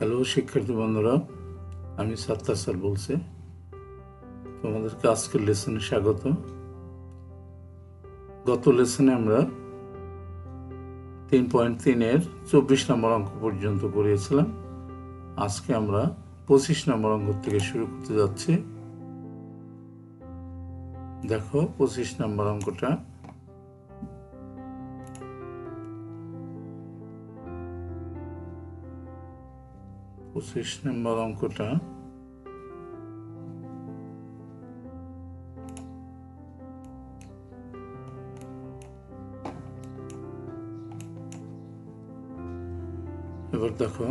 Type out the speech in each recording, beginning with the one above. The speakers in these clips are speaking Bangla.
হ্যালো শিক্ষার্থী বন্ধুরা, আমি সাত্তার স্যার বলছি। তোমাদেরকে আজকের লেসনে স্বাগত। গত লেসনে আমরা 3.3-এর 24 নম্বর অঙ্ক পর্যন্ত করিয়েছিলাম। আজকে আমরা 25 নম্বর অঙ্ক থেকে শুরু করতে যাচ্ছি। দেখো 25 নম্বর অঙ্কটা। এবার দেখো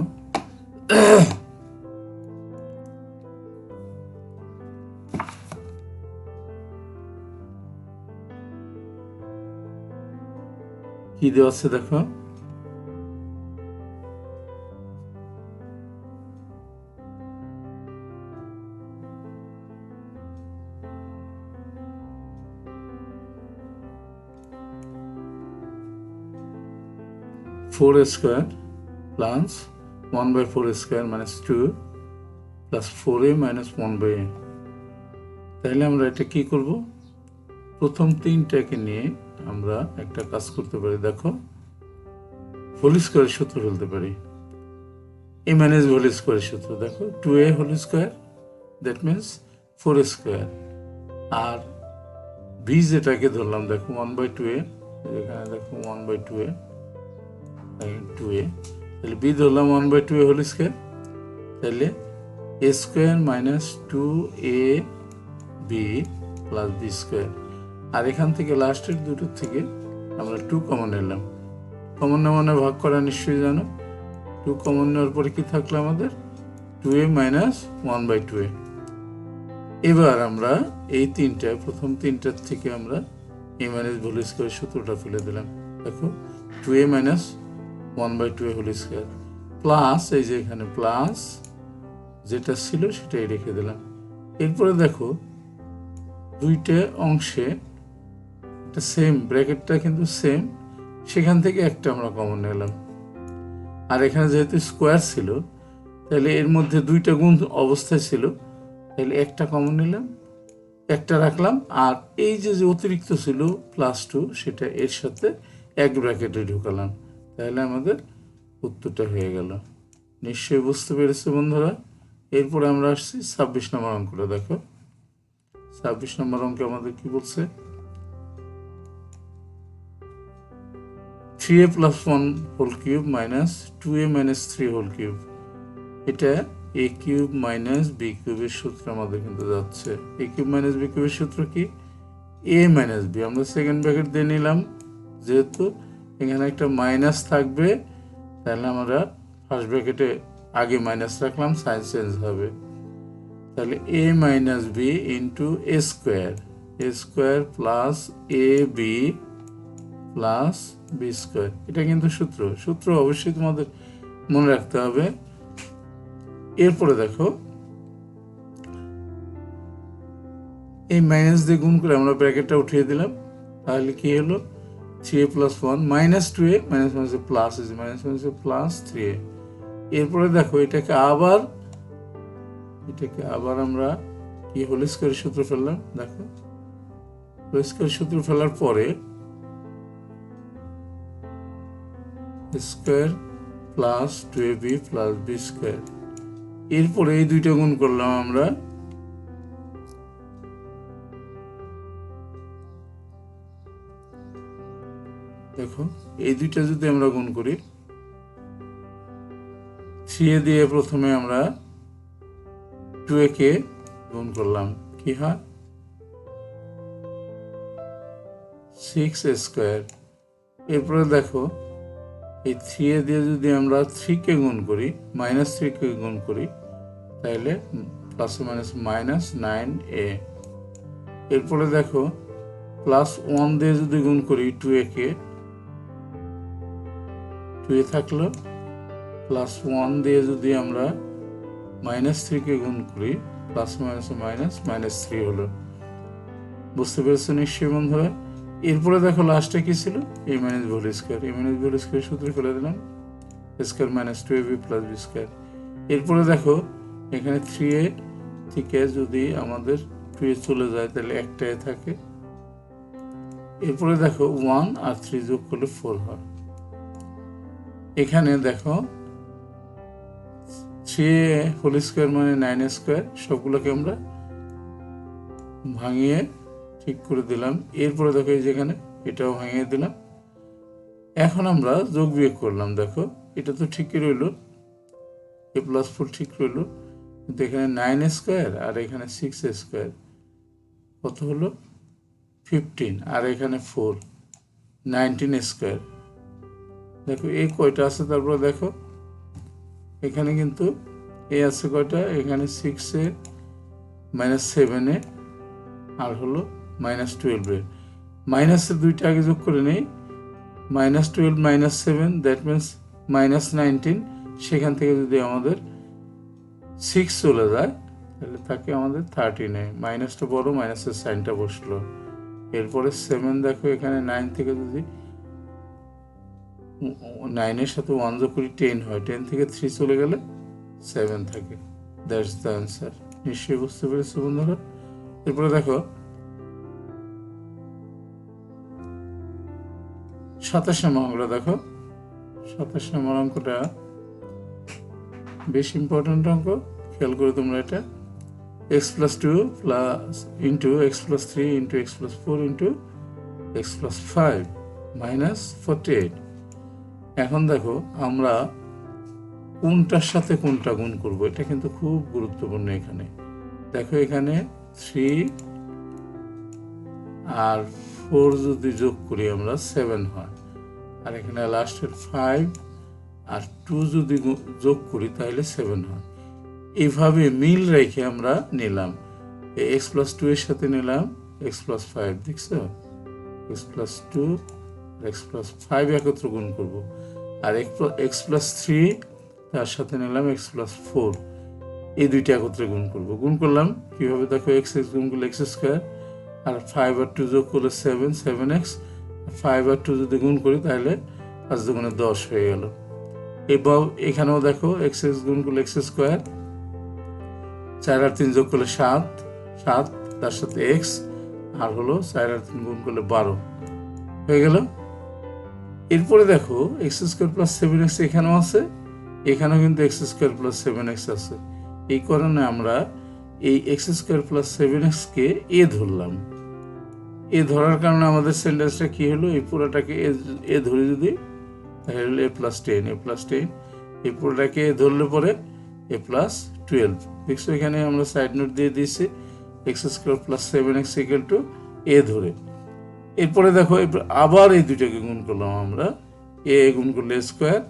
কি দেওয়া আছে, দেখো 4 square plus 1/4 square minus 2 plus 4a minus 1/a। তাহলে আমরা এটা কি করব? প্রথম তিনটাকে নিয়ে আমরা একটা কাজ করতে পারি। দেখো হোল স্কোয়ারের সূত্র ফেলতে পারি। a মাইনাস হোল স্কোয়ারের সূত্র দেখো 2a whole square, that means 4 square. আর বি যেটাকে ধরলাম দেখো 1/2a, এখানে দেখো 1/2a 2a, তাহলে বি ধরলাম 1/2a হোল স্কোয়ার। তাহলে a square minus 2ab plus B square. আর এখান থেকে লাস্টের দুটোর থেকে আমরা 2 কমন নিলাম। কমন নেওয়া ভাগ করা নিশ্চয়ই জানো। 2 কমন নেওয়ার পরে কি থাকলো আমাদের? 2a minus 1/2a। এবার আমরা এই প্রথম তিনটার থেকে আমরা a মাইনাস হোল স্কোয়ারের সূত্রটা ফেলে দিলাম। দেখো 2a minus 1/2a whole square plus এই যে এখানে প্লাস যেটা ছিল সেটাই রেখে দিলাম। এরপরে দেখো দুইটা অংশে একটা সেম, ব্র্যাকেটটা কিন্তু সেম, সেখান থেকে একটা আমরা কমন নিলাম। আর এখানে যেহেতু স্কোয়ার ছিল তাহলে এর মধ্যে দুইটা গুণ অবস্থায় ছিল, তাহলে একটা কমন নিলাম, একটা রাখলাম। আর এই যে অতিরিক্ত ছিল +2 সেটা এর সাথে এক ব্র্যাকেটে ঢুকালাম। তাহলে আমাদের উত্তরটা হয়ে গেল। নিশ্চয়ই বুঝতে পেরেছো বন্ধুরা। এরপরে আমরা আসছি 26 নম্বর অঙ্কটা। দেখো 26 নম্বর অঙ্কে আমাদের কি বলছে? 3a plus 1 whole cube minus 2a minus 3 whole cube। এটা a কিউব মাইনাস বি কিউবের সূত্র আমাদের কিন্তু যাচ্ছে। a কিউব মাইনাস বি কিউবের সূত্র কি? a minus b. আমরা সেকেন্ড ব্র্যাকেট দিয়ে নিলাম, যেহেতু এখানে একটা মাইনাস থাকবে তাহলে আমরা ফার্স্ট ব্র্যাকেটে আগে মাইনাস রাখলাম, সাইন চেঞ্জ হবে। তাহলে a minus b into a square plus a b plus B square. এটা কিন্তু সূত্র অবশ্যই তোমাদের মনে রাখতে হবে। এরপরে দেখো এই মাইনাস দিয়ে গুণ করে আমরা ব্র্যাকেটটা উঠিয়ে দিলাম। তাহলে কি হলো? 3a plus 1 minus 2a minus 1 plus minus 1 plus 3a। এরপরে দেখো এটাকে আবার আমরা কি হোল স্কোয়ারের সূত্র ফেললাম। দেখো হোল স্কোয়ারের সূত্র ফেলার পরে square plus 2ab plus B square. এরপরে এই দুইটা গুণ করলাম আমরা, দেখো এই দুইটা যদি আমরা গুণ করি, 3a দিয়ে প্রথমে আমরা 2a কে গুণ করলাম, কি হয়? 6a square. এরপরে দেখো এই 3a দিয়ে যদি আমরা 3 কে গুণ করি, মাইনাস 3 কে গুণ করি, তাহলে প্লাস মাইনাস মাইনাস 9a। এরপরে দেখো প্লাস 1 দিয়ে যদি গুণ করি 2a কে, 2a থাকলো, প্লাস 1 দিয়ে যদি আমরা মাইনাস 3 কে গুণ করি, প্লাস মাইনাস মাইনাস মাইনাস 3 হলো। বুঝতে পেরেছো নিশ্চয়ই বন্ধুরা। এরপরে দেখো লাস্টে কি ছিল? a minus whole square. a minus whole square সূত্র ফেলে দিলাম, square minus 2ab plus B square. এরপরে দেখো এখানে 3a থেকে যদি আমাদের 2a চলে যায় তাহলে একটা a থাকে। এরপরে দেখো 1 আর 3 যোগ করলে 4 হয়। এখানে দেখো 3a হোল স্কোয়ার মানে 9a স্কোয়ার, সবগুলোকে আমরা ভাঙিয়ে ঠিক করে দিলাম। এরপরে দেখো এই যেখানে এটাও ভাঙিয়ে দিলাম। এখন আমরা যোগ বিয়োগ করলাম, দেখো এটা তো ঠিকই রইল, a+4 ঠিক রইল, কিন্তু এখানে 9a স্কোয়ার আর এখানে 6a স্কোয়ার কত হলো 15, আর এখানে 4 19a স্কোয়ার। দেখো এই কয়টা আছে, তারপরে দেখো এখানে কিন্তু এ আছে কয়টা, এখানে 6a -7a আর হলো -12a, মাইনাসের দুইটা আগে যোগ করে নেই, -12 -7 দ্যাট মিনস -19। সেখান থেকে যদি আমাদের 6 চলে যায় তাহলে থাকে আমাদের 13a, মাইনাসটা বড়, মাইনাসের সাইনটা বসলো। এরপরে 7 দেখো এখানে 9 থেকে যদি 9 এর সাথে 1 যোগ করি 10 হয়, 10 থেকে 3 চলে গেলে 7 থাকে। That's the answer. নিশ্চয়ই বুঝতে পেরেছো বন্ধুরা। এরপরে দেখো 27 নম্বর অঙ্কটা দেখো। 27 নম্বর অঙ্কটা বেশ ইম্পর্টেন্ট অঙ্ক, খেয়াল করে তোমরা এটা। x+2 into x+3 into x+4 into x+5 -48। এখন দেখো আমরা কোনটার সাথে কোনটা গুণ করব, এটা কিন্তু খুব গুরুত্বপূর্ণ। এখানে দেখো এখানে 3 আর 4 যদি যোগ করি আমরা 7 হয়, আর এখানে লাস্টের 5 আর 2 যদি যোগ করি তাহলে 7 হয়। এইভাবে মিল রেখে আমরা নিলাম, x+2 এর সাথে নিলাম x+5, দেখছো x+2 x+5 একত্র গুণ করব, আর x+3 তার সাথে নিলাম x+4, এই দুইটা একত্রে গুণ করব। গুণ করলাম কিভাবে, দেখো x গুণ করলে x স্কোয়ার, আর 5 আর 2 যোগ করলে 7x, 5 আর 2 যদি গুণ করি তাহলে 5 দুগুণে 10 হয়ে গেল। এবার এখানেও দেখো x গুণ করলে x স্কোয়ার, 4 আর 3 যোগ করলে 7 তার সাথে x, আর হলো 4 আর 3 গুণ করলে 12 হয়ে গেল। এরপরে দেখো x² + 7x এখানেও আছে, এখানেও কিন্তু x² + 7x আছে। এই কারণে আমরা এই x² + 7x কে a ধরলাম। এ ধরার কারণে আমাদের সেন্টেন্সটা কি হলো, এই পুরোটাকে এ ধরে যদি তাহলে হলো a+10 এই পুরোটাকে এ ধরলে পরে a+12। দেখছো এখানে আমরা সাইড নোট দিয়ে দিয়েছি x² + 7x = a ধরে। এরপরে দেখো আবার এই দুইটাকে গুণ করলাম আমরা, a গুণ করলে স্কোয়ার,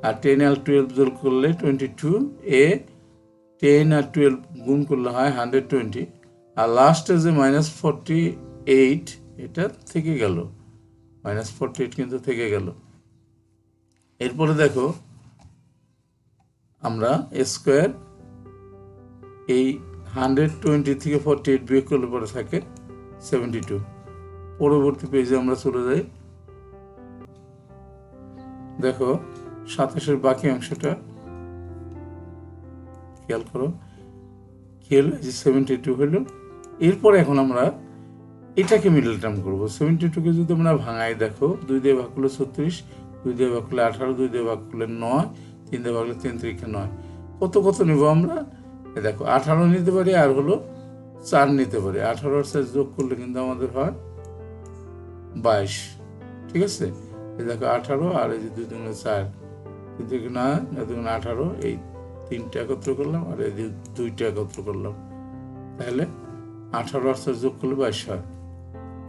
আর 10 আর 12 যোগ করলে 22, a 10 আর 12 গুণ করলে হয় 120, আর লাস্টে যে -48 এটা থেকে গেল, -48 কিন্তু থেকে গেল। এরপরে দেখো আমরা স্কোয়ার, এই 120 থেকে 48 বিয়োগ করলে পরে থাকে 72। পরবর্তী পেজে আমরা চলে যাই, দেখো 27-এর বাকি অংশটা খেয়াল করো, কি হলো, 72 হলো। এরপর এখন আমরা এটাকে মিডল টার্ম করবো। 72কে যদি আমরা ভাঙাই, দেখো 2 দিয়ে ভাগ করলে 36, 2 দিয়ে ভাগ করলে 18, 2 দিয়ে ভাগ করলে 9, 3 দিয়ে ভাগ করলে 3 3 9, কত নেব আমরা, দেখো 18 নিতে পারি, আর হলো 4 নিতে পারি। 18 আর 4 যোগ করলে কিন্তু আমাদের হয় 22, ঠিক আছে। এই দেখো 18 আর এই যে 2 দুগুণে 4, 3 থেকে 9, 9 দুগুণে 18, এই 3টা একত্র করলাম আর এই 2টা একত্র করলাম, তাহলে 18 আর 4 যোগ করলে 22 হয়।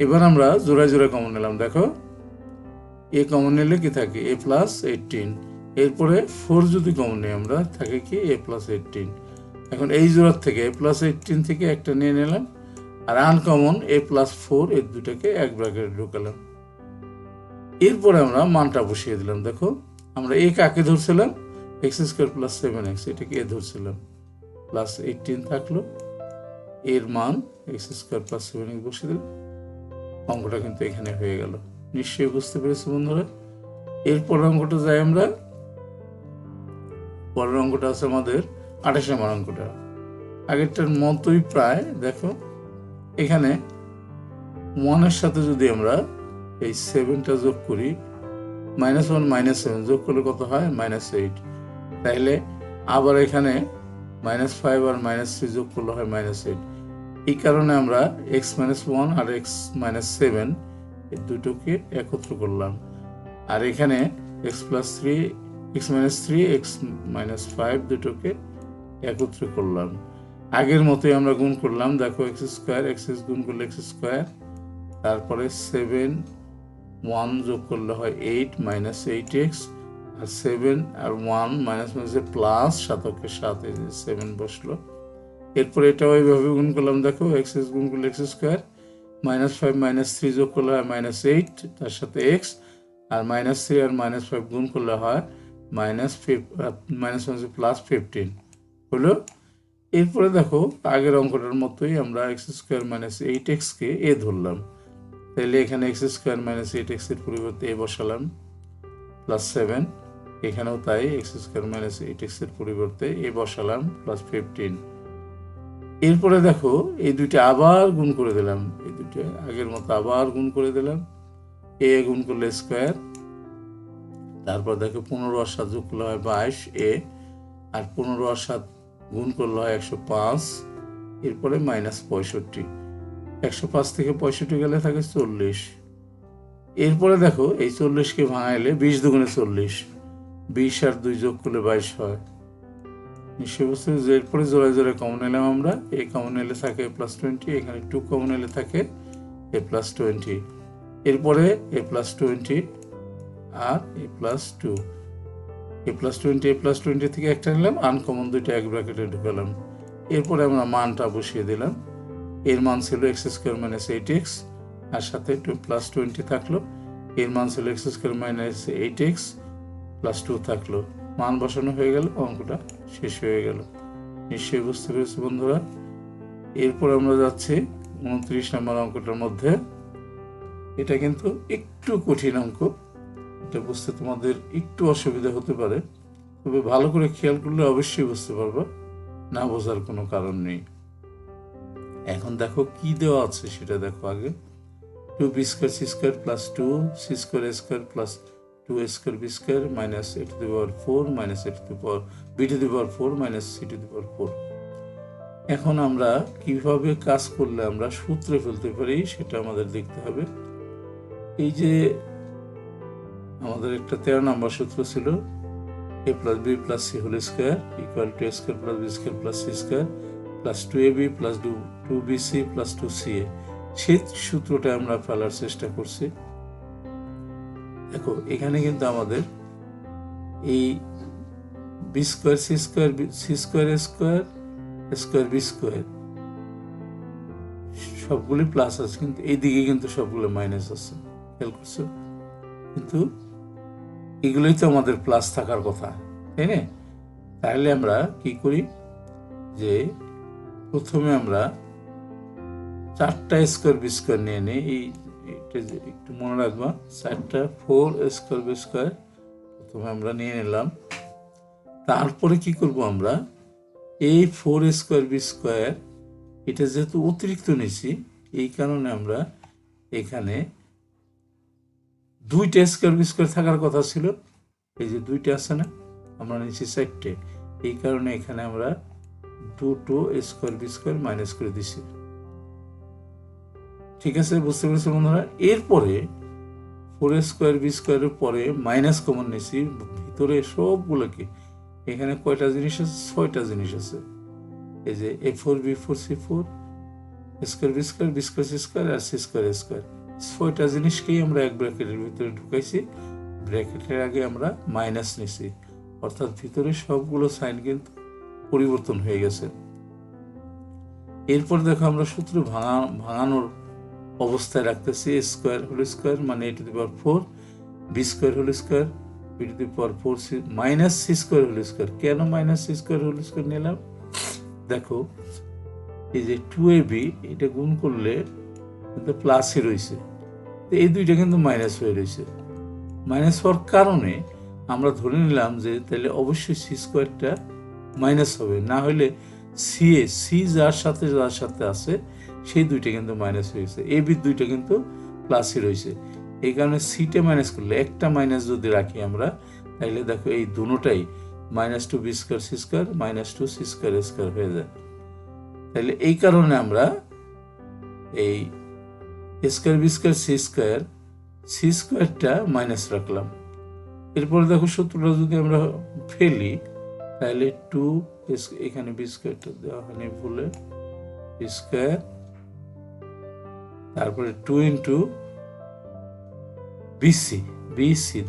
এবার আমরা জোড়ায় জোড়ায় কমন নিলাম, দেখো এ কমন নিলে কি থাকে a+18, এরপরে 4 যদি কমন নিই আমরা থাকে কি a+18। এখন এই জোড়ার থেকে a+18 থেকে একটা নিয়ে নিলাম, আর আনকমন a+4, এই দুটাকে এক ব্র্যাকেটে ঢুকালাম। এরপরে আমরা মানটা বসিয়ে দিলাম, দেখো আমরা এ কাকে ধরছিলাম, x² + 7x, এটাকে এ ধরছিলাম, +18 থাকলো, এর মান x² + 7x বসিয়ে দিলাম, অঙ্কটা কিন্তু এখানে হয়ে গেল। নিশ্চয়ই বুঝতে পেরেছি বন্ধুরা। এরপর অঙ্কটা যাই আমরা, পরের অঙ্কটা আছে আমাদের 28 নম্বর অঙ্কটা, আগেরটার মতোই প্রায়। দেখো এখানে 1-এর সাথে যদি আমরা এই 7টা যোগ করি, -1 -7 যোগ করলে কত হয়? -8। তাইলে আবার এখানে -5 আর -3 যোগ করলে হয় -8। এই কারণে আমরা x-1 আর x-7 এই দুটোকে একত্র করলাম, আর এখানে x+3 x-3 x-5 দুটোকে একত্র করলাম। আগের মতোই আমরা গুণ করলাম। দেখো x² গুণ করলে x², তারপরে 7 1 যোগ করলে হয় 8 -8x, আর 7 আর 1 মাইনাসে প্লাস 7 এই যে 7 বসলো। এরপরে এটাও এইভাবে গুণ করলাম। দেখো x গুণ করলে x², -5 -3 যোগ করলে হয় -8, তার সাথে x, আর -3 আর -5 গুণ করলে হয় -15 হলো। এরপরে দেখো আগের অঙ্কটার মতোই আমরা x² - 8x কে a ধরলাম। তাহলে এখানে x² - 8x এর পরিবর্তে a বসালাম, +7। এখানেও তাই x² - 8x এর পরিবর্তে a বসালাম, +15। এরপরে দেখো এই দুইটা আবার গুণ করে দিলাম, এই দুইটা আগের মতো আবার গুণ করে দিলাম। a গুণ করলে স্কোয়ার, তারপর দেখো 15 আর 7 যোগ করলে হয় 22a, আর 15 আর 7 গুণ করলে হয় 105, এরপরে -65। 105 থেকে 65 গেলে থাকে 40। এরপরে দেখো এই 40কে ভাঙাইলে 20 দুগুণে 40, 20 আর 2 যোগ করলে 22 হয়। নিশ্চয় বুঝতে পেরেছি। এরপরে জোড়ায় জোড়ায় কমন নিলাম আমরা, a কমন নিলে থাকে +20, এখানে 2 কমন নিলে থাকে a+20। এরপরে a+20 আর a+2, a+20 থেকে একটা নিলাম, আনকমন দুইটা এক ব্র্যাকেটে ঢুকালাম। এরপরে আমরা মানটা বসিয়ে দিলাম। এর মান ছিল x² - 8x, আর সাথে +20 থাকলো। এর মান ছিল x² - 8x +2 থাকলো। মান বসানো হয়ে গেল, অঙ্কটা শেষ হয়ে গেল। নিশ্চয়ই বুঝতে পেরেছি বন্ধুরা। এরপর আমরা যাচ্ছি 29 নম্বর অঙ্কটার মধ্যে। এটা কিন্তু একটু কঠিন অঙ্ক, এটা বুঝতে তোমাদের একটু অসুবিধা হতে পারে, তবে ভালো করে খেয়াল করলে অবশ্যই বুঝতে পারবা, না বোঝার কোনো কারণ নেই। এখন দেখো কি দেওয়া আছে সেটা দেখো আগে। 2b² c² + 2 c² a² + 2a² b² - a⁴ - c⁴। এখন আমরা কিভাবে কাজ করলে আমরা সূত্রে ফেলতে পারি সেটা আমাদের দেখতে হবে। এই যে আমাদের একটা 13 নম্বর সূত্র ছিল, a + b + c² = a² + b² + c² + 2ab + 2bc + 2ca। সেই সূত্রটা আমরা ফেলার চেষ্টা করছি। দেখো এখানে কিন্তু আমাদের এই b² c² a² b² সবগুলি প্লাস আছে, কিন্তু এইদিকে কিন্তু সবগুলো মাইনাস আছে, খেয়াল করছো? কিন্তু এগুলোই তো আমাদের প্লাস থাকার কথা, তাই না? তাহলে আমরা কি করি, যে প্রথমে আমরা 4টা a² b² নিয়ে নিই। এইটা একটু মনে রাখবা, 4টা 4a² b² প্রথমে আমরা নিয়ে নিলাম। তারপরে কি করব, আমরা এই 4a² b² এটা যেহেতু অতিরিক্ত নিছি, এই কারণে আমরা এখানে 2টা a² b² থাকার কথা ছিল, এই যে 2টা আছে না, আমরা নিচ্ছি 4টে। এই কারণে এখানে আমরা 2 a² b² মাইনাস করে দিছি। ঠিক আছে, বুঝতে পেরেছি বন্ধুরা। এরপরে 4a² b² এর পরে মাইনাস কমন নিছি ভিতরে সবগুলোকে। এখানে কয়টা জিনিস আছে? 6টা জিনিস আছে। এই যে a4 b4 c4 a² b² b² c² আর c² a², 6টা জিনিসকেই আমরা এক ব্র্যাকেটের ভিতরে ঢুকাইছি। ব্র্যাকেটের আগে আমরা মাইনাস নিছি, অর্থাৎ ভিতরে সবগুলো সাইন কিন্তু পরিবর্তন হয়ে গেছে। এরপর দেখো আমরা সূত্র ভাঙানোর অবস্থায় রাখতেছি। a² মানে a⁴ b² b⁴ minus c² কেন মাইনাস c² নিলাম? দেখো এই যে 2ab এটা গুণ করলে কিন্তু প্লাসই রয়েছে, এই দুইটা কিন্তু মাইনাস হয়ে রয়েছে। মাইনাস হওয়ার কারণে আমরা ধরে নিলাম যে তাহলে অবশ্যই সি স্কোয়ারটা মাইনাস হবে, না হলে সি যার সাথে আছে সেই দুইটা কিন্তু মাইনাস হয়েছে, এ বি দুইটা কিন্তু প্লাসই রয়েছে। এই কারণে সিটা মাইনাস করলে একটা মাইনাস যদি রাখি আমরা, তাহলে দেখো এই দুটোটাই minus two B square C square minus two C square A square হয়ে যায়। তাহলে এই কারণে আমরা এই স্কোয়ার বি স্কোয়ার সি স্কোয়ারটা মাইনাস রাখলাম। এরপরে দেখো সূত্রটা যদি আমরা ফেলি, তাহলে টু এখানে বি স্কোয়ারটা দেওয়া হয়নি ভুলে, বি স্কোয়ার তারপরে 2 ইন্টু বিসি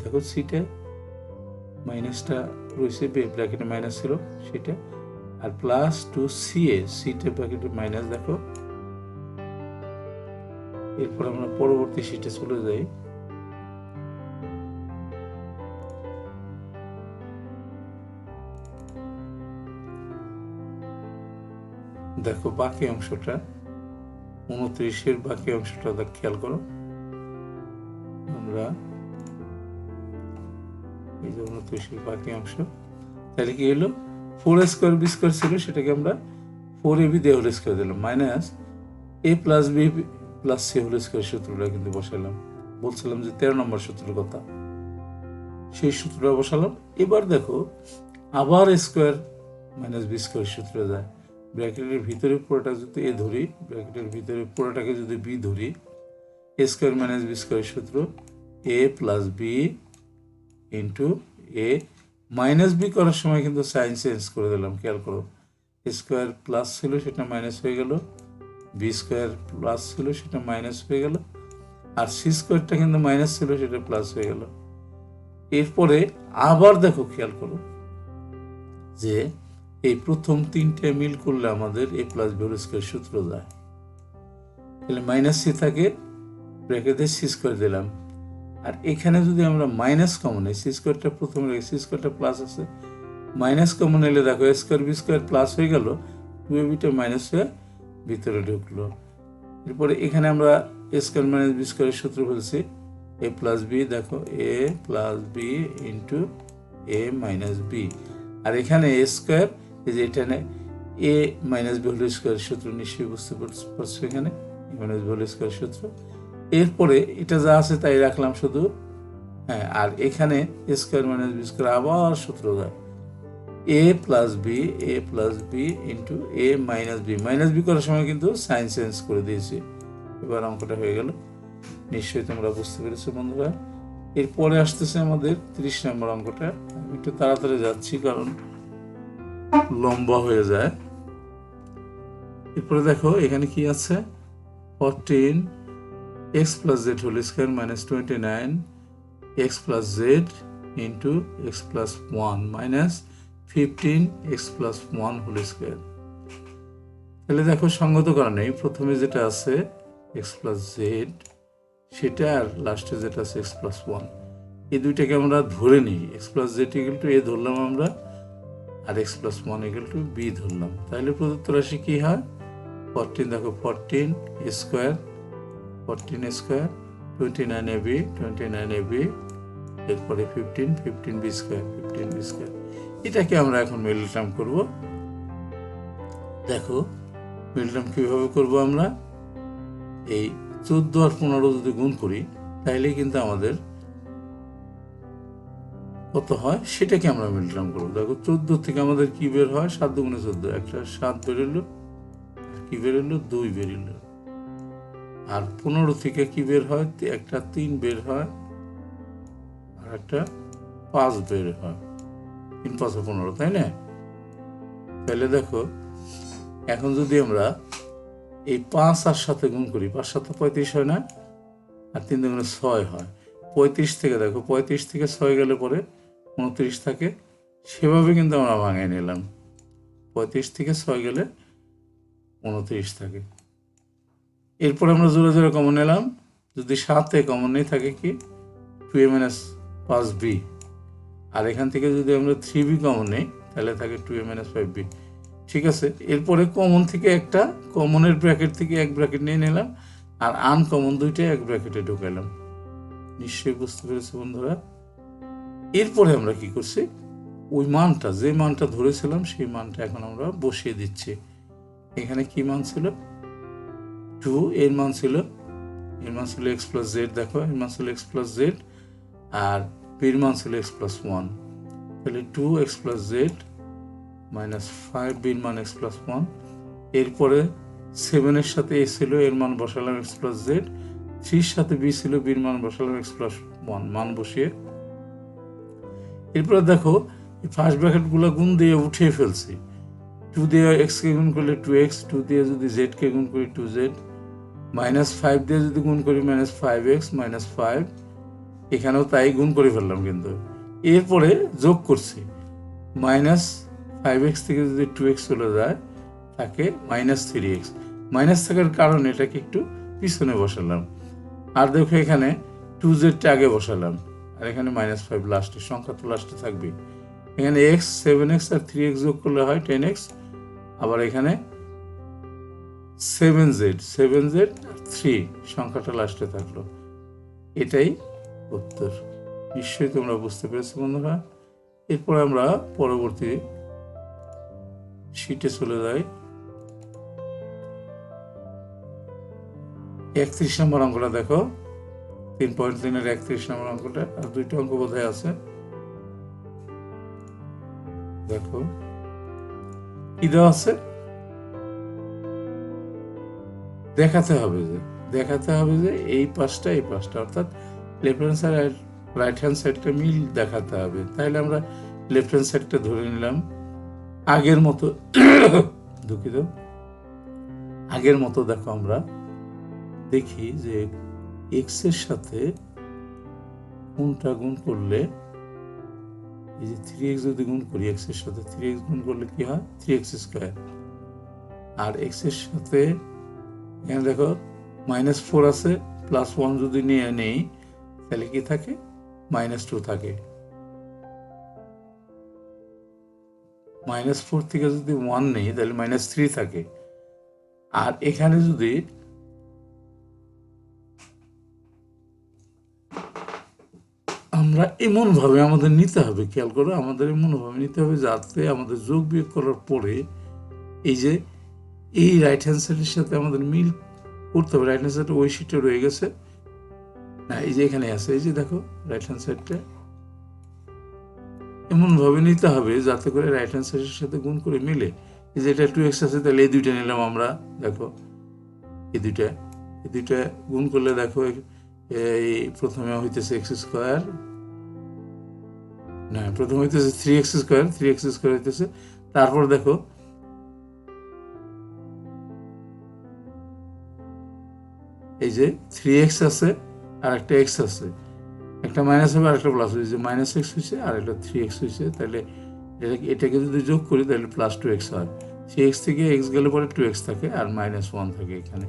দেখো সিটা মাইনাসটা রয়েছে, ব্র্যাকেটে মাইনাস ছিল সেটা, আর প্লাস 2 সিটা ব্র্যাকেটে মাইনাস দেখো। এরপর আমরা পরবর্তী সিটে চলে যাই। দেখো বাকি অংশটা 29-এর বাকি অংশটা খেয়াল করো, আমরা এই যে 29-এর বাকি অংশ, তাহলে কি হলো 4 স্কোয়ার বি স্কোয়ার ছিল সেটাকে আমরা 4ab দিয়ে হোল স্কোয়ার দিলাম, minus a plus b plus c whole square সূত্রটা কিন্তু বসালাম, বলছিলাম যে 13 নম্বর সূত্রের কথা, সেই সূত্রটা বসালাম। এবার দেখো আবার স্কোয়ার মাইনাস বি স্কোয়ার সূত্রে যায়, ব্র্যাকেটের ভিতরে পুরোটা যদি এ ধরি, ব্র্যাকেটের ভিতরে পুরোটাকে যদি বি ধরি, এ স্কোয়ার মাইনাস বি স্কোয়ার সূত্র এ প্লাস বি ইন্টু এ মাইনাস বি করার সময় কিন্তু সাইন চেঞ্জ করে দিলাম, খেয়াল করো, স্কোয়ার প্লাস ছিল সেটা মাইনাস হয়ে গেল, বি স্কোয়ার প্লাস ছিল সেটা মাইনাস হয়ে গেল, আর সি স্কোয়ারটা কিন্তু মাইনাস ছিল সেটা প্লাস হয়ে গেল। এরপরে আবার দেখো খেয়াল করো যে এই প্রথম তিনটে মিল করলে আমাদের এ প্লাস বি হোল স্কোয়ার সূত্র যায়, তাহলে মাইনাস সি থাকে, ব্র্যাকেটে সি স্কোয়ার দিলাম, আর এখানে যদি আমরা মাইনাস কমন নেই, সি স্কোয়ারটা প্রথমে রেখে সি স্কোয়ারটা প্লাস আছে, মাইনাস কমন এলে দেখো এ স্কোয়ার বি স্কোয়ার প্লাস হয়ে গেল, 2ab মাইনাস হয়ে ভিতরে ঢুকলো। এরপরে এখানে আমরা এ স্কোয়ার মাইনাস বি স্কোয়ারের সূত্র বলছি এ প্লাস বি, দেখো এ প্লাস বি ইন্টু এ মাইনাস বি, আর এখানে এ স্কোয়ার এই যে এখানে এ মাইনাস বি হোল স্কোয়ার সূত্র নিশ্চয়ই বুঝতে পারছো, এখানে এ মাইনাস বি হোল স্কোয়ার সূত্র। এরপরে এটা যা আছে তাই রাখলাম শুধু, হ্যাঁ, আর এখানে এ স্কোয়ার মাইনাস বি স্কোয়ার আবার সূত্র যায় এ প্লাস বি ইন্টু এ মাইনাস বি করার সময় কিন্তু সাইন চেঞ্জ করে দিয়েছি। এবার অঙ্কটা হয়ে গেল, নিশ্চয়ই তোমরা বুঝতে পেরেছো বন্ধুরা। এরপরে আসতেছে আমাদের 30 নম্বর অঙ্কটা, আমি একটু তাড়াতাড়ি যাচ্ছি কারণ লম্বা হয়ে যায়। এরপরে দেখো এখানে কি আছে, 14 x plus z whole square minus 29 x plus z into x plus 1 minus 15 x plus 1 whole square. তাহলে দেখো সঙ্গত কারণে প্রথমে যেটা আছে x প্লাস জেড সেটা, আর লাস্টে যেটা আছে x প্লাস 1, এই দুইটাকে আমরা ধরে নিই, x plus Z equal to A ধরলাম আমরা, আর x plus 1 equal to B ধরলাম। তাহলে প্রদত্ত রাশি কি হয়, 14 দেখো 14 স্কোয়ার 29ab, এরপরে 15 বি স্কোয়ার, এটাকে আমরা এখন মিডল টার্ম করবো। দেখো মিডল টার্ম কিভাবে করব, আমরা এই 14 আর 15 যদি গুণ করি তাহলে কিন্তু আমাদের কত হয় সেটাকে আমরা মিডল টার্ম করবো। দেখো 14 থেকে আমাদের কি বের হয়, 7 দুগুণে 14, একটা 7 বেরোলো, কি বেরোলো 2 বেরোলো, আর 15 থেকে কি বের হয়, একটা 3 বের হয়, আর একটা 5 বের হয়, 3 5 15, তাই না? তাহলে দেখো এখন যদি আমরা এই 5 আর সাথে গুণ করি, 5 7 35 হয় না, আর 3 দুগুণে 6 হয়, 35 থেকে দেখো 35 থেকে 6 গেলে পরে 29 থাকে, সেভাবে কিন্তু আমরা ভাঙাই নিলাম, 35 থেকে 6 গেলে 29 থাকে। এরপর আমরা জোড়া জোড়া কমন নিলাম, যদি 7 কমন নেই থাকে কি 2a মাইনাস 5b, আর এখান থেকে যদি আমরা 3b কমন নেই তাহলে থাকে 2a মাইনাস 5b, ঠিক আছে। এরপরে কমন থেকে একটা, কমনের ব্র্যাকেট থেকে এক ব্র্যাকেট নিয়ে নিলাম, আর আনকমন দুইটা এক ব্র্যাকেটে ঢুকাইলাম। নিশ্চয়ই বুঝতে পেরেছো বন্ধুরা। এরপরে আমরা কি করছি, ওই মানটা, যে মানটা ধরেছিলাম সেই মানটা এখন আমরা বসিয়ে দিচ্ছি। এখানে কি মান ছিল, 2, এর মান ছিল এক্স প্লাস জেড, দেখো এর মান ছিল এক্স প্লাস জেড, আর বির মান ছিল এক্স প্লাস 1, তাহলে 2 এক্স প্লাস জেড মাইনাস 5, বির মান এক্স প্লাস 1। এরপরে 7 এর সাথে এ ছিল, এর মান বসালাম এক্স প্লাস জেড, 3 এর সাথে বি ছিল, বির মান বসালাম এক্স প্লাস 1, মান বসিয়ে। এরপরে দেখো ফার্স্ট ব্র্যাকেটগুলো গুণ দিয়ে উঠিয়ে ফেলছি। 2 দিয়ে এক্সকে গুণ করলে 2x, 2 দিয়ে যদি জেডকে গুণ করি 2z, -5 দিয়ে যদি গুণ করি -5x -5, এখানেও তাই গুণ করে ফেললাম কিন্তু। এরপরে যোগ করছি, -5x থেকে যদি 2x চলে যায় তাকে -3x, মাইনাস থাকার কারণে এটাকে একটু পিছনে বসালাম। আর দেখো এখানে 2zটা আগে বসালাম, আর এখানে -5 লাস্টে, সংখ্যা তো লাস্টে থাকবে। এখানে x 7x আর 3x যোগ করলে হয় 10x, আবার এখানে 7z আর 3 সংখ্যাটা লাস্টে থাকলো। এটাই উত্তর। নিশ্চয়ই তোমরা বুঝতে পেরেছো বন্ধুরা। এরপর আমরা পরবর্তী শীটে চলে যাই। 31 নম্বর অঙ্কটা দেখো, 3.3 এর 31 নম্বর অঙ্কটা, আর 2টা অঙ্ক বোধহয় আছে। দেখো কি দেওয়া আছে, দেখাতে হবে যে এই পাশটা এই পাশটা, অর্থাৎ লেফট হ্যান্ড সাইড আর রাইট হ্যান্ড সাইডটা মিল দেখাতে হবে। তাহলে আমরা লেফট হ্যান্ড সাইডটা ধরে নিলাম আগের মতো। দুঃখিত, আগের মতো দেখো আমরা দেখি যে এক্স এর সাথে কোনটা গুণ করলে, এই যে 3x যদি গুণ করি, এক্স এর সাথে 3x গুণ করলে কি হয়, 3x²। আর এক্স এর সাথে এখানে দেখো -4 আছে, +1 যদি নিয়ে নেই তাহলে কি থাকে, -2 থাকে। -4 থেকে যদি 1 নেই তাহলে -3 থাকে। আর এখানে যদি আমরা এমনভাবে আমাদের নিতে হবে, খেয়াল করো, আমাদের এমনভাবে নিতে হবে যাতে আমাদের যোগ বিয়োগ করার পরে এই যে এই রাইট হ্যান্ড সাইডের সাথে আমাদের মিল করতে হবে। রাইট হ্যান্ড সাইডটা ওই শিটে রয়ে গেছে না, এই যে এখানে আছে, এই যে দেখো রাইট হ্যান্ড সাইডটা এমনভাবে নিতে হবে যাতে করে রাইট হ্যান্ড সাইডের সাথে গুণ করে মিলে। এই যে এটা 2x আছে, তাহলে এই দুইটা নিলাম আমরা। দেখো এই দুইটা গুণ করলে দেখো এই প্রথমে হইতেছে x², না প্রথমে হইতেছে 3x² হইতেছে। তারপর দেখো এই যে 3x আছে আর একটা x আছে, একটা মাইনাস হবে আর একটা প্লাস হয়েছে, যে -x হয়েছে আর একটা 3x হয়েছে। তাহলে এটাকে যদি যোগ করি তাহলে +2x হয়। 3x থেকে x গেলে পরে 2x থাকে আর -1 থাকে। এখানে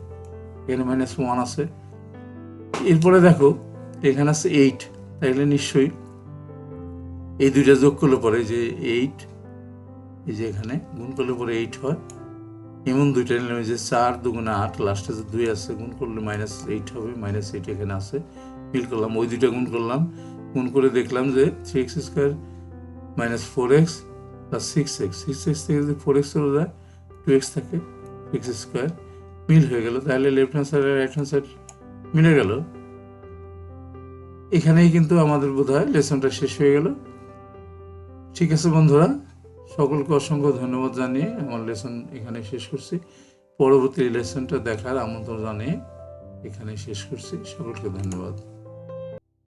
-1 আছে। এরপরে দেখো এখানে আছে 8, তাহলে নিশ্চয়ই এই দুইটা যোগ করলে পরে যে 8, এই যে এখানে গুণ করলে পরে 8 হয়। এমন দুইটা নিলাম, যে 4 2 8, লাস্টে যে 2 আছে, গুণ করলে -8 হবে। -8 এখানে আছে, মিল করলাম, ওই দুইটা গুণ করলাম। গুণ করে দেখলাম যে 3x² -4x + 6x, 6x থেকে যদি 4x চলে যায় 2x থাকে, x² মিল হয়ে গেল। তাহলে লেফট হ্যান্ড সাইড আর রাইট হ্যান্ড সাইড মিলে গেল। এখানেই কিন্তু আমাদের বোধহয় লেসনটা শেষ হয়ে গেল। ঠিক আছে বন্ধুরা, সকলকে অসংখ্য ধন্যবাদ জানিয়ে আমার লেসন এখানে শেষ করছি। পরবর্তী লেসনটা দেখার আমন্ত্রণ জানিয়ে এখানে শেষ করছি। সকলকে ধন্যবাদ।